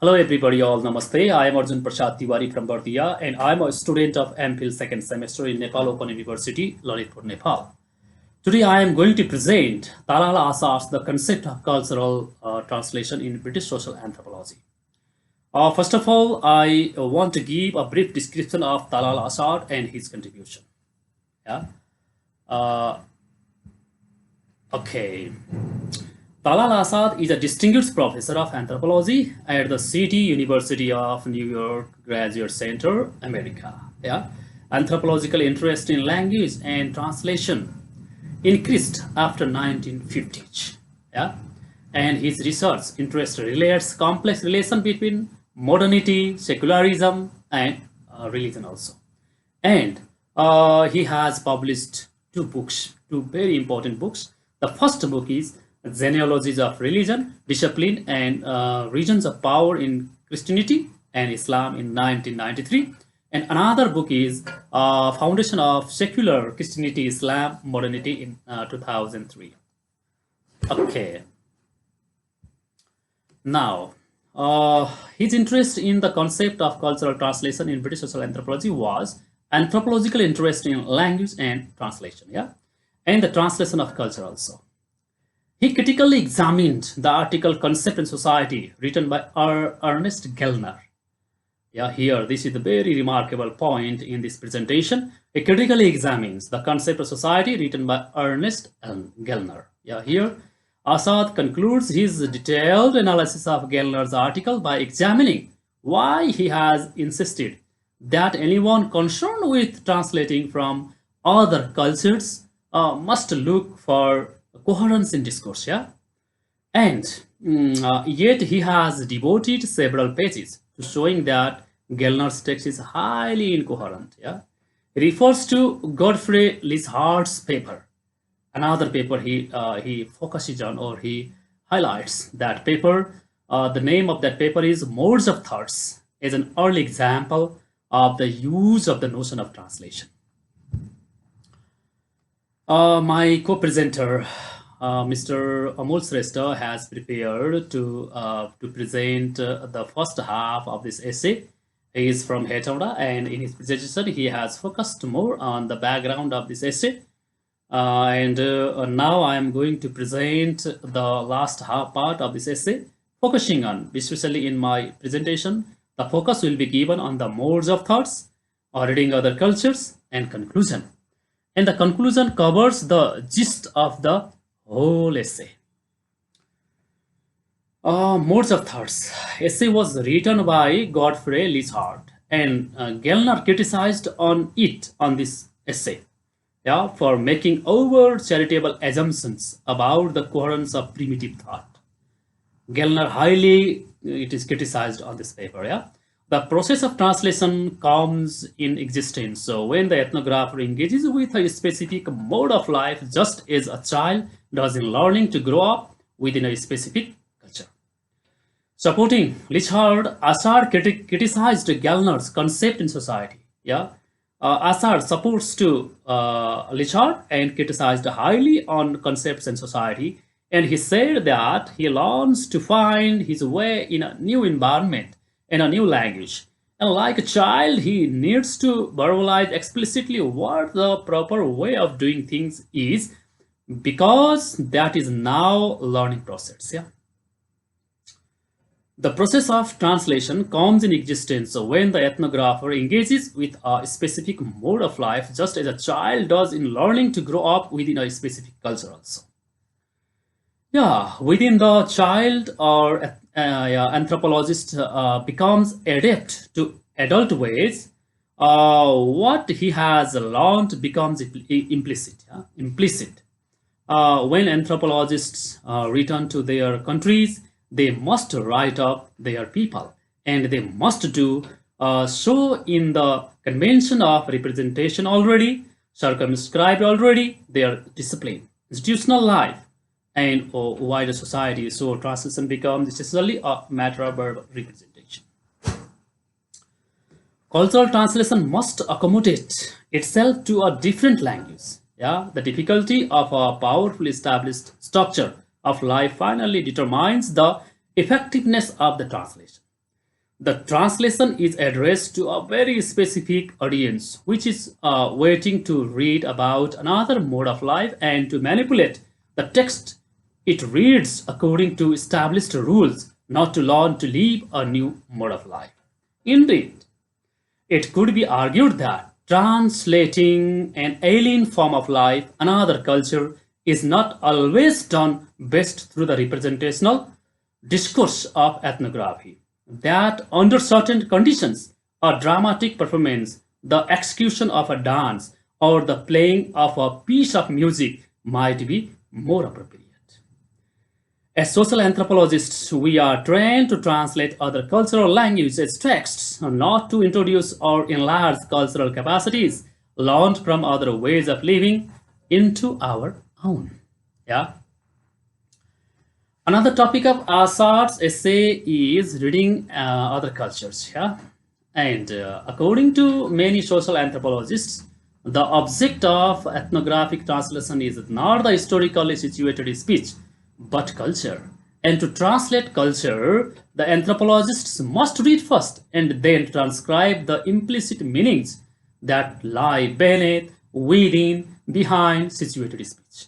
Hello everybody, all namaste. I am Arjun Prasad Tiwari from Bardia and I am a student of MPhil second semester in Nepal Open University, Lalitpur, Nepal. Today I am going to present Talal Asad's The Concept of Cultural Translation in British Social Anthropology. First of all, I want to give a brief description of Talal Asad and his contribution. Yeah. Uh, okay. Talal Asad is a distinguished professor of anthropology at the City University of New York Graduate Center, America. Yeah. Anthropological interest in language and translation increased after 1950s. Yeah. And his research interest relates complex relation between modernity, secularism, and religion also. And he has published two books, two very important books. The first book is Genealogies of Religion, Discipline, and Regions of Power in Christianity and Islam in 1993. And another book is Foundation of Secular Christianity, Islam, Modernity in 2003. Okay. Now, his interest in the concept of cultural translation in British social anthropology was anthropological interest in language and translation, yeah, and the translation of culture also. He critically examined the article Concept and Society written by Ernest Gellner. Yeah, here, this is the very remarkable point in this presentation. He critically examines the concept of society written by Ernest Gellner. Yeah, here, Asad concludes his detailed analysis of Gellner's article by examining why he has insisted that anyone concerned with translating from other cultures must look for coherence in discourse, yeah? And yet he has devoted several pages to showing that Gellner's text is highly incoherent, yeah? He refers to Godfrey Lishart's paper, another paper he focuses on or he highlights that paper. The name of that paper is Modes of Thoughts, as an early example of the use of the notion of translation. My co-presenter, Mr. Amol Srestha, has prepared to present the first half of this essay. He is from Hetauda, and in his presentation, he has focused more on the background of this essay. And now I am going to present the last half part of this essay, focusing on, especially in my presentation, the focus will be given on the modes of thoughts, or reading other cultures, and conclusion. And the conclusion covers the gist of the whole essay. Modes of Thoughts. Essay was written by Godfrey Lishart, and Gellner criticized on this essay, yeah, for making over charitable assumptions about the coherence of primitive thought. Gellner highly it is criticized on this paper, yeah. The process of translation comes in existence. So when the ethnographer engages with a specific mode of life, just as a child does in learning to grow up within a specific culture. Supporting Lichard, Asad criticized Gellner's concept in society. Yeah, Asad supports to Lichard and criticized highly on concepts in society. And he said that he learns to find his way in a new environment, in a new language. And like a child, he needs to verbalize explicitly what the proper way of doing things is, because that is now learning process. Yeah. The process of translation comes in existence when the ethnographer engages with a specific mode of life, just as a child does in learning to grow up within a specific culture also. Yeah, within the child or yeah, anthropologist becomes adept to adult ways, what he has learned becomes implicit. Yeah? Implicit. When anthropologists return to their countries, they must write up their people, and they must do so in the convention of representation already, circumscribed already their discipline, institutional life, and wider society. So translation becomes necessarily a matter of verbal representation. Cultural translation must accommodate itself to a different language. Yeah, the difficulty of a powerfully established structure of life finally determines the effectiveness of the translation. The translation is addressed to a very specific audience, which is waiting to read about another mode of life and to manipulate the text. It reads according to established rules, not to learn to live a new mode of life. Indeed, it could be argued that translating an alien form of life, another culture, is not always done best through the representational discourse of ethnography. That under certain conditions, a dramatic performance, the execution of a dance, or the playing of a piece of music might be more appropriate. As social anthropologists, we are trained to translate other cultural languages as texts, not to introduce or enlarge cultural capacities learned from other ways of living into our own. Yeah. Another topic of Asad's essay is reading other cultures. Yeah. And according to many social anthropologists, the object of ethnographic translation is not the historically situated speech, but culture. And to translate culture, the anthropologists must read first and then transcribe the implicit meanings that lie beneath, within, behind situated speech.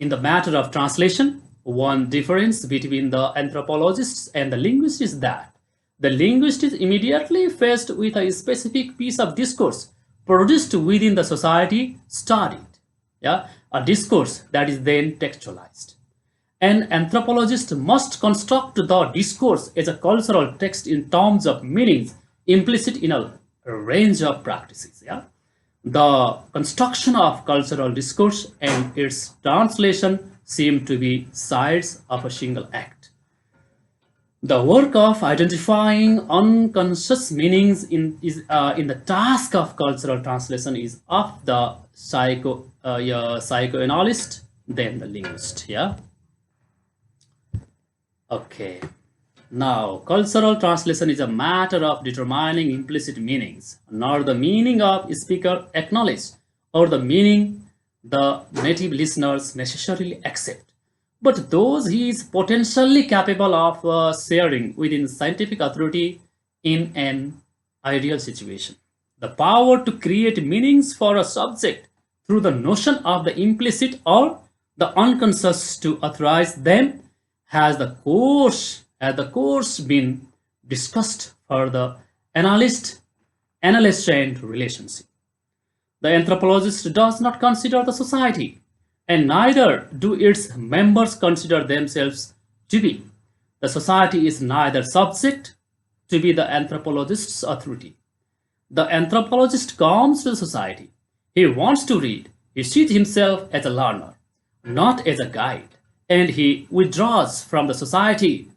In the matter of translation, one difference between the anthropologists and the linguists is that the linguist is immediately faced with a specific piece of discourse produced within the society studied, yeah, a discourse that is then textualized. An anthropologist must construct the discourse as a cultural text in terms of meanings implicit in a range of practices. Yeah? The construction of cultural discourse and its translation seem to be sides of a single act. The work of identifying unconscious meanings in the task of cultural translation is of the psychoanalyst than the linguist. Yeah. Okay. Now, cultural translation is a matter of determining implicit meanings, not the meaning of speaker acknowledged or the meaning the native listeners necessarily accept, but those he is potentially capable of sharing within scientific authority in an ideal situation. The power to create meanings for a subject through the notion of the implicit or the unconscious to authorize them has the course been discussed for the analyst and relationship. The anthropologist does not consider the society, and neither do its members consider themselves to be. The society is neither subject to be the anthropologist's authority. The anthropologist comes to the society. He wants to read. He sees himself as a learner, not as a guide, and he withdraws from the society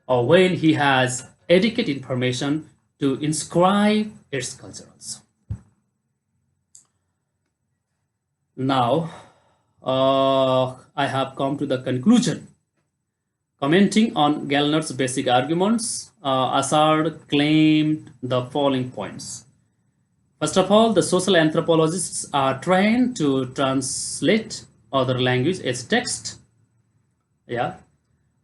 or when he has adequate information to inscribe its cultures. Now, I have come to the conclusion. Commenting on Gellner's basic arguments, Asad claimed the following points. First of all, the social anthropologists are trained to translate other language as text. Yeah.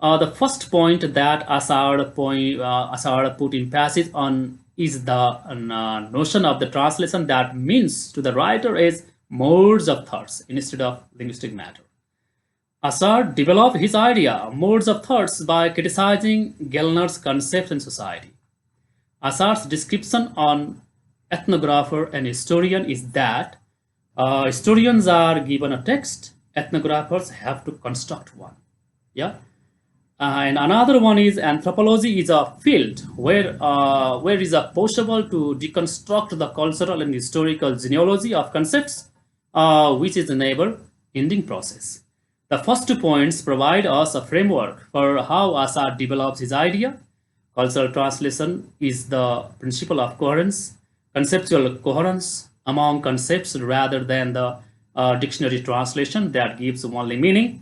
The first point that Asad put emphasis on is the notion of the translation that means to the writer as modes of thoughts instead of linguistic matter. Asad developed his idea, modes of thoughts, by criticizing Gellner's concepts in society. Assad's description on ethnographer and historian is that historians are given a text, ethnographers have to construct one. Yeah. And another one is anthropology is a field where is it possible to deconstruct the cultural and historical genealogy of concepts, which is a never-ending process. The first two points provide us a framework for how Asad develops his idea. Cultural translation is the principle of coherence, conceptual coherence among concepts rather than the dictionary translation that gives only meaning.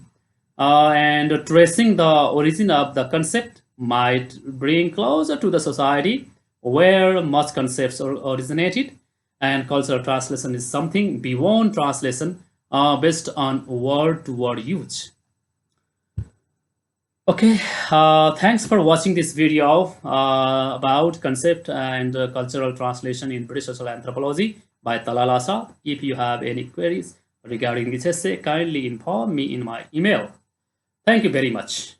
And tracing the origin of the concept might bring closer to the society where much concepts originated, and cultural translation is something beyond translation based on word-to-word use. Okay, thanks for watching this video about concept and cultural translation in British social anthropology by Talal Asad. If you have any queries regarding this essay, kindly inform me in my email. Thank you very much.